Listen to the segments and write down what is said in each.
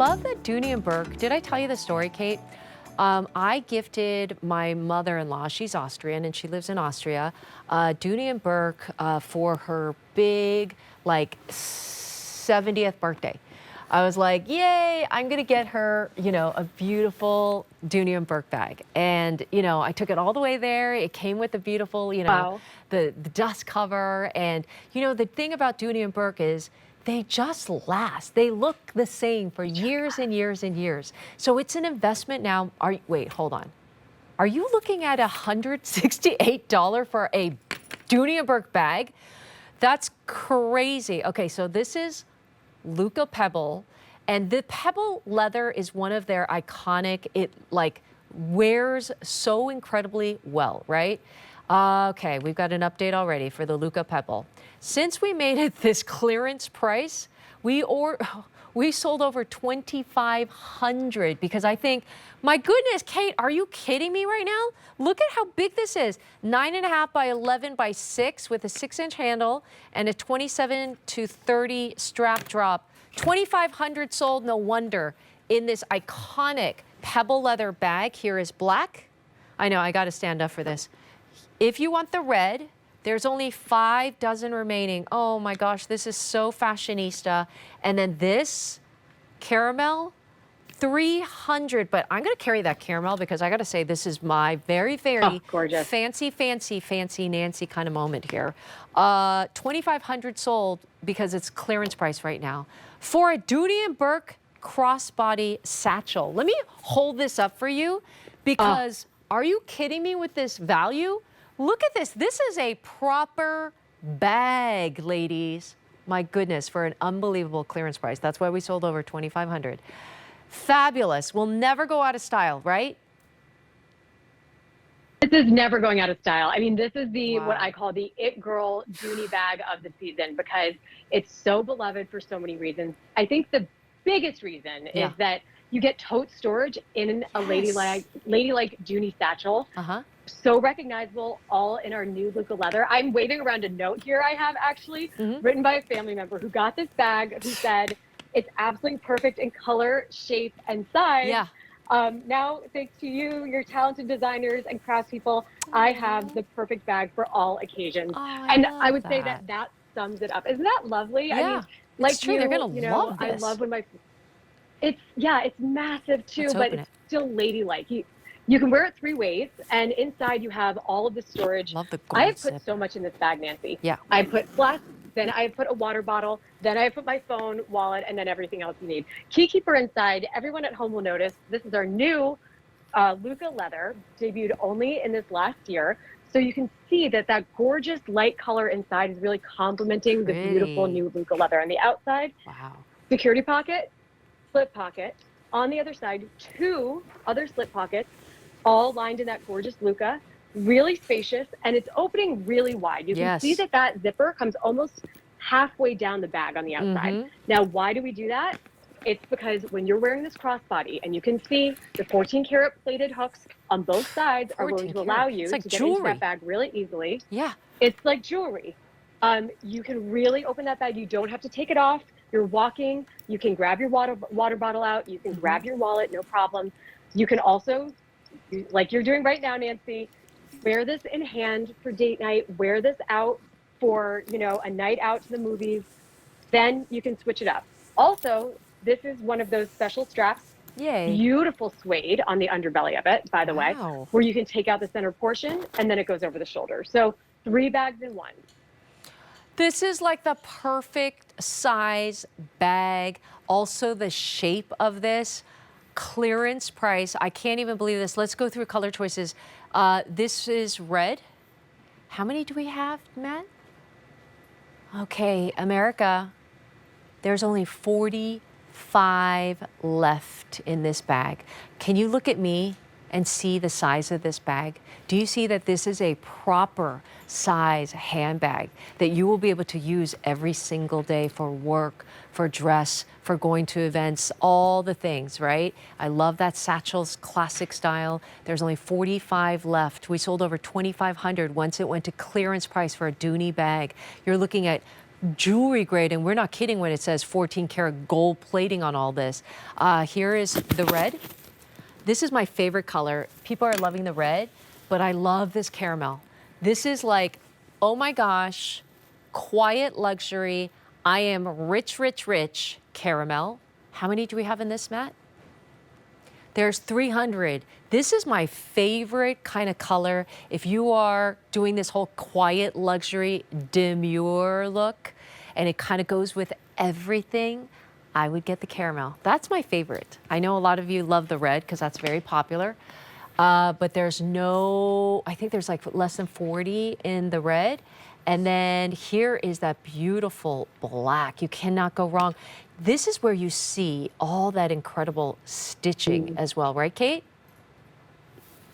love that Dooney and Bourke, did I tell you the story, Kate? I gifted my mother-in-law, she's Austrian and she lives in Austria, Dooney and Bourke for her big, like, 70th birthday. I was like, yay, I'm gonna get her, you know, a beautiful Dooney and Bourke bag. And, you know, I took it all the way there. It came with a beautiful, you know, Wow. the dust cover. And, you know, the thing about Dooney and Bourke is they just last. They look the same for years and years and years. So it's an investment now. Wait, hold on. Are you looking at $168 for a Dooney and Bourke bag? That's crazy. Okay, so this is Lucca Pebble, and the pebble leather is one of their iconic, it like wears so incredibly well, right? Okay, we've got an update already for the Lucca Pebble. Since we made it this clearance price, we sold over 2,500 because I think, my goodness, Kate, are you kidding me right now? Look at how big this is. 9.5 by 11 by 6 with a 6-inch handle and a 27 to 30 strap drop. 2,500 sold, no wonder, in this iconic pebble leather bag. Here is black. I know, I gotta stand up for this. If you want the red, there's only 5 dozen remaining. Oh my gosh, this is so fashionista. And then this caramel, 300, but I'm gonna carry that caramel because I gotta say this is my very, very gorgeous. fancy Nancy kind of moment here. 2,500 sold because it's clearance price right now for a Dooney and Bourke crossbody satchel. Let me hold this up for you because are you kidding me with this value? Look at this. This is a proper bag, ladies. My goodness, for an unbelievable clearance price. That's why we sold over 2,500. Fabulous. We'll never go out of style, right? This is never going out of style. I mean, this is what I call the it girl Dooney bag of the season because it's so beloved for so many reasons. I think the biggest reason is that you get tote storage in a ladylike Dooney satchel. So recognizable, all in our new Luca leather. I'm waving around a note here I have actually written by a family member who got this bag, who said it's absolutely perfect in color, shape, and size. Now, thanks to you, your talented designers and craftspeople, I have the perfect bag for all occasions. And I would say that sums it up. Isn't that lovely? I mean, like it's true. They're gonna love this. I love when it's massive too, but it's still ladylike. You can wear it 3 ways, and inside you have all of the storage. Love the gold I have put zip. so much in this bag, Nancy. Yeah. I put flasks, then I put a water bottle, then I put my phone, wallet, and then everything else you need. Key keeper inside. Everyone at home will notice this is our new Luca leather, debuted only in this last year. So you can see that gorgeous light color inside is really complementing the beautiful new Luca leather on the outside. Wow. Security pocket, slip pocket. On the other side, 2 other slip pockets, all lined in that gorgeous Luca, really spacious, and it's opening really wide. You can see that zipper comes almost halfway down the bag on the outside. Now, why do we do that? It's because when you're wearing this crossbody, and you can see the 14-karat plated hooks on both sides are going to allow you to get into that bag really easily. Yeah. It's like jewelry. You can really open that bag. You don't have to take it off. You're walking. You can grab your water bottle out. You can grab your wallet, no problem. You can also, like you're doing right now, Nancy, wear this in hand for date night. Wear this out for, you know, a night out to the movies. Then you can switch it up. Also, this is one of those special straps. Yay. Beautiful suede on the underbelly of it, by the way, where you can take out the center portion and then it goes over the shoulder. So 3 bags in 1. This is like the perfect size bag. Also the shape of this. Clearance price. I can't even believe this. Let's go through color choices. This is red. How many do we have, Matt? Okay, America. There's only 45 left in this bag. Can you look at me and see the size of this bag? Do you see that this is a proper size handbag that you will be able to use every single day for work, for dress, for going to events, all the things, right? I love that satchel's classic style. There's only 45 left. We sold over 2,500 once it went to clearance price for a Dooney bag. You're looking at jewelry grade, and we're not kidding when it says 14 karat gold plating on all this. Here is the red. This is my favorite color. People are loving the red, but I love this caramel. This is like, oh my gosh, quiet luxury. I am rich, rich, rich caramel. How many do we have in this, Matt? There's 300. This is my favorite kind of color. If you are doing this whole quiet luxury demure look, and it kind of goes with everything, I would get the caramel. That's my favorite. I know a lot of you love the red because that's very popular. But there's no, I think there's like less than 40 in the red. And then here is that beautiful black. You cannot go wrong. This is where you see all that incredible stitching as well, right, Kate?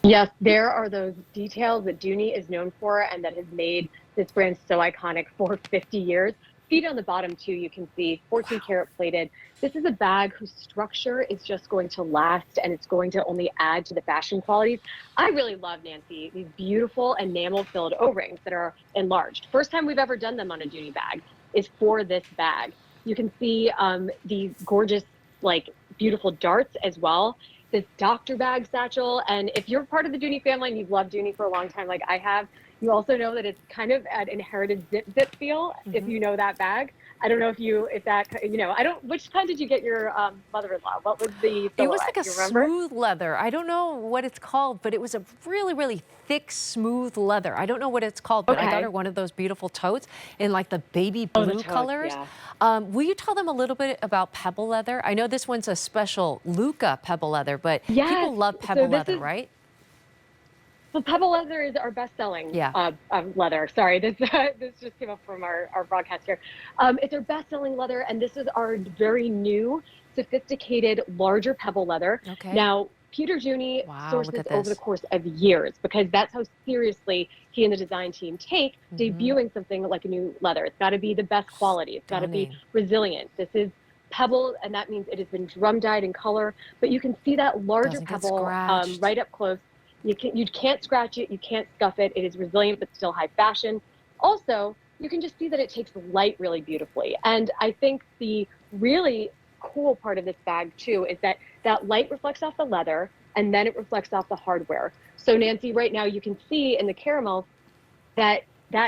Yes, there are those details that Dooney is known for and that has made this brand so iconic for 50 years. Feet on the bottom too, you can see 14 karat plated. This is a bag whose structure is just going to last, and it's going to only add to the fashion qualities. I really love, Nancy, these beautiful enamel filled O-rings that are enlarged. First time we've ever done them on a Dooney bag is for this bag. You can see these gorgeous, like, beautiful darts as well. This doctor bag satchel. And if you're part of the Dooney family and you've loved Dooney for a long time like I have, you also know that it's kind of an inherited zip feel, if you know that bag. I don't know if that, which kind did you get your mother-in-law? What was the silhouette? It was like a smooth leather. I don't know what it's called, but it was a really, really thick, smooth leather. I don't know what it's called, but I got her one of those beautiful totes in like the baby blue colors. Yeah. Will you tell them a little bit about pebble leather? I know this one's a special Luca pebble leather, but people love pebble leather, right? Well, pebble leather is our best-selling leather. Sorry, this just came up from our broadcast here. It's our best-selling leather, and this is our very new, sophisticated, larger pebble leather. Okay. Now, Peter Dooney sourced this over the course of years because that's how seriously he and the design team take debuting something like a new leather. It's got to be the best quality. It's got to be resilient. This is pebble, and that means it has been drum-dyed in color, but you can see that larger pebble right up close. You can't scratch it, you can't scuff it. It is resilient but still high fashion. Also, you can just see that it takes light really beautifully. And I think the really cool part of this bag too is that that light reflects off the leather and then it reflects off the hardware. So Nancy, right now you can see in the caramel that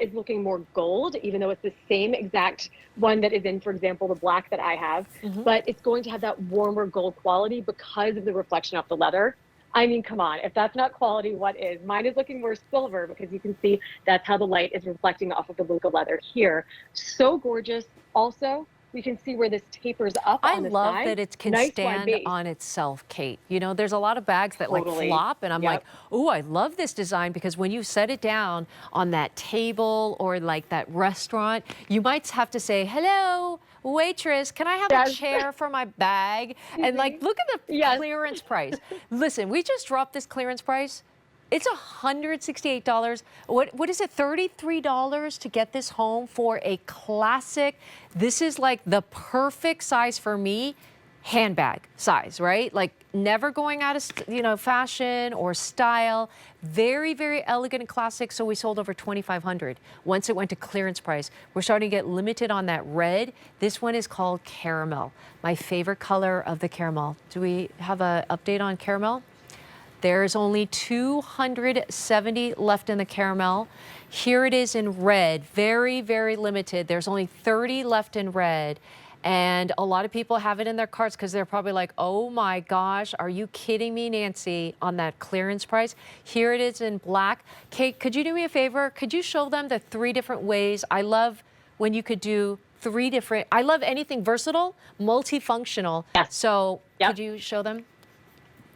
is looking more gold, even though it's the same exact one that is in, for example, the black that I have. But it's going to have that warmer gold quality because of the reflection off the leather. I mean, come on, if that's not quality, what is? Mine is looking more silver because you can see that's how the light is reflecting off of the Luca leather here. So gorgeous. Also, we can see where this tapers up on the side. I love that it can stand on itself, Kate. You know, there's a lot of bags that like flop, and I'm like, oh, I love this design because when you set it down on that table or like that restaurant, you might have to say, hello, waitress, can I have a chair for my bag? And like, look at the clearance price. Listen, we just dropped this clearance price. It's $168. What is it, $33 to get this home for a classic? This is like the perfect size for me, handbag size, right? Like never going out of fashion or style. Very, very elegant and classic. So we sold over 2,500 once it went to clearance price. We're starting to get limited on that red. This one is called caramel. My favorite color of the caramel. Do we have an update on caramel? There's only 270 left in the caramel. Here it is in red, very, very limited. There's only 30 left in red. And a lot of people have it in their carts because they're probably like, oh my gosh, are you kidding me, Nancy, on that clearance price? Here it is in black. Kate, could you do me a favor? Could you show them the 3 different ways? I love when you could do 3 different, I love anything versatile, multifunctional. Yes. So could you show them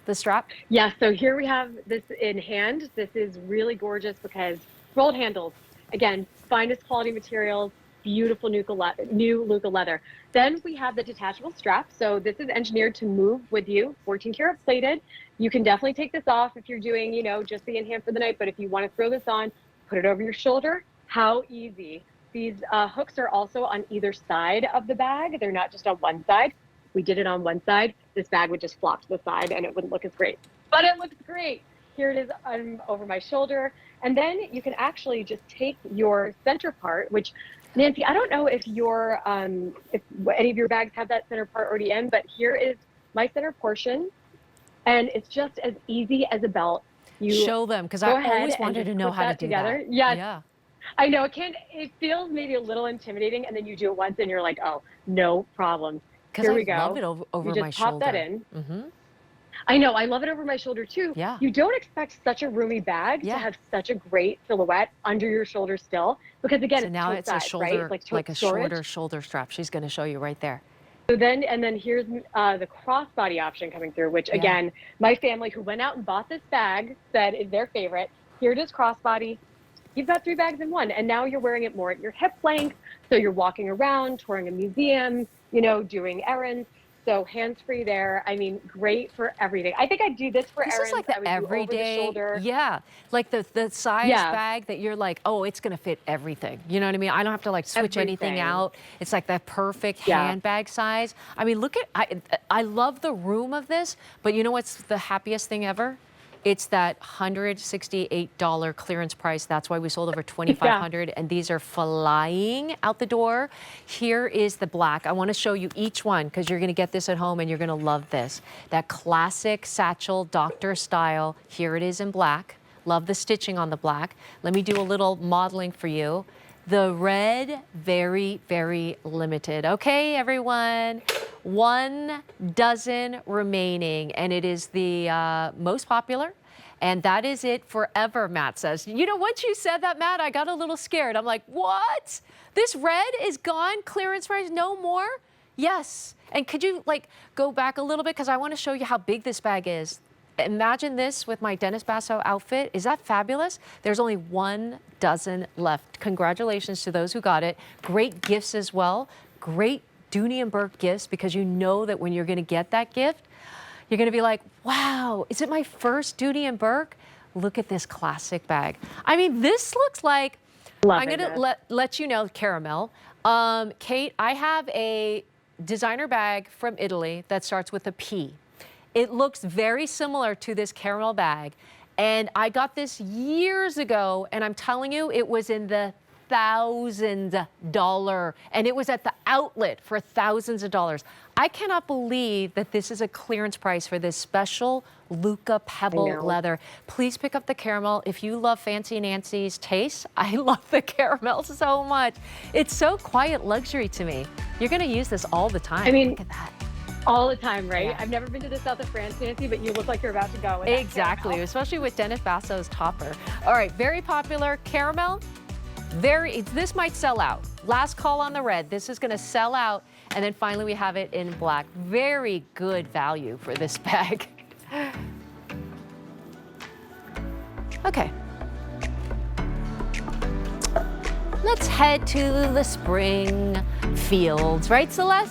the strap? Yeah, so here we have this in hand. This is really gorgeous because rolled handles, again, finest quality materials, beautiful new Luca leather. Then we have the detachable strap. So this is engineered to move with you, 14 karat plated. You can definitely take this off if you're doing, just the in hand for the night. But if you want to throw this on, put it over your shoulder. How easy. These hooks are also on either side of the bag. They're not just on one side. If we did it on one side, this bag would just flop to the side and it wouldn't look as great. But it looks great. Here it is over my shoulder. And then you can actually just take your center part, which Nancy, I don't know if if any of your bags have that center part already in, but here is my center portion, and it's just as easy as a belt. You Show them, because go I ahead always and wanted just to know put how to that do together. that. Yes, Yeah. I know it feels maybe a little intimidating, and then you do it once, and you're like, oh, no problem. Because Here I we love go. it over You my just pop that shoulder. in. Mm-hmm. I know, I love it over my shoulder too. Yeah. You don't expect such a roomy bag to Yeah. have such a great silhouette under your shoulder still, because again, So it's now tote it's a size, right? shoulder, It's like like tote a storage. shorter shoulder strap. She's going to show you right there. So then here's the crossbody option coming through, which Yeah. again, my family who went out and bought this bag said is their favorite. Here it is, crossbody. You've got 3 bags in one, and now you're wearing it more at your hip length. So you're walking around, touring a museum, doing errands. So hands-free there. I mean, great for everything. I think I'd do this for This is like errands. I the would do over the everyday, shoulder. yeah, like the size Yeah, bag that you're like, oh, it's gonna fit everything. You know what I mean? I don't have to like switch anything everything. out. It's like that perfect Yeah. handbag size. I mean, look at, I love the room of this, but you know what's the happiest thing ever? It's that $168 clearance price. That's why we sold over 2,500, and these are flying out the door. Here is the black. I want to show you each one because you're going to get this at home and you're going to love this. That classic Satchel doctor style. Here it is in black. Love the stitching on the black. Let me do a little modeling for you. The red, very, very limited. Okay, everyone. 1 dozen remaining, and it is the most popular. And that is it forever, Matt says. You know, once you said that, Matt, I got a little scared. I'm like, what? This red is gone? Clearance price? No more? Yes. And could you like go back a little bit? Because I want to show you how big this bag is. Imagine this with my Dennis Basso outfit. Is that fabulous? There's only 1 dozen left. Congratulations to those who got it. Great gifts as well. Great Dooney and Bourke gifts, because you know that when you're going to get that gift, you're going to be like, wow, is it my first Dooney and Bourke? Look at this classic bag. I mean, this looks like, I'm going to let you know, caramel. Kate, I have a designer bag from Italy that starts with a P. It looks very similar to this caramel bag. And I got this years ago, and I'm telling you, it was in the $1,000, and it was at the outlet for thousands of dollars. I cannot believe that this is a clearance price for this special Lucca Pebble leather. Please pick up the caramel. If you love Fancy Nancy's taste, I love the caramel so much. It's so quiet luxury to me. You're going to use this all the time. I mean, look at that. all the time, right? Yeah. This I've never been to the south of France, Nancy, but you look like you're about to go. With Exactly, caramel. especially with Dennis Basso's topper. All right, very popular caramel. This might sell out. Last call on the red. This is going to sell out, and then finally we have it in black. Very good value for this bag. Okay. Let's head to the spring fields, right, Celeste?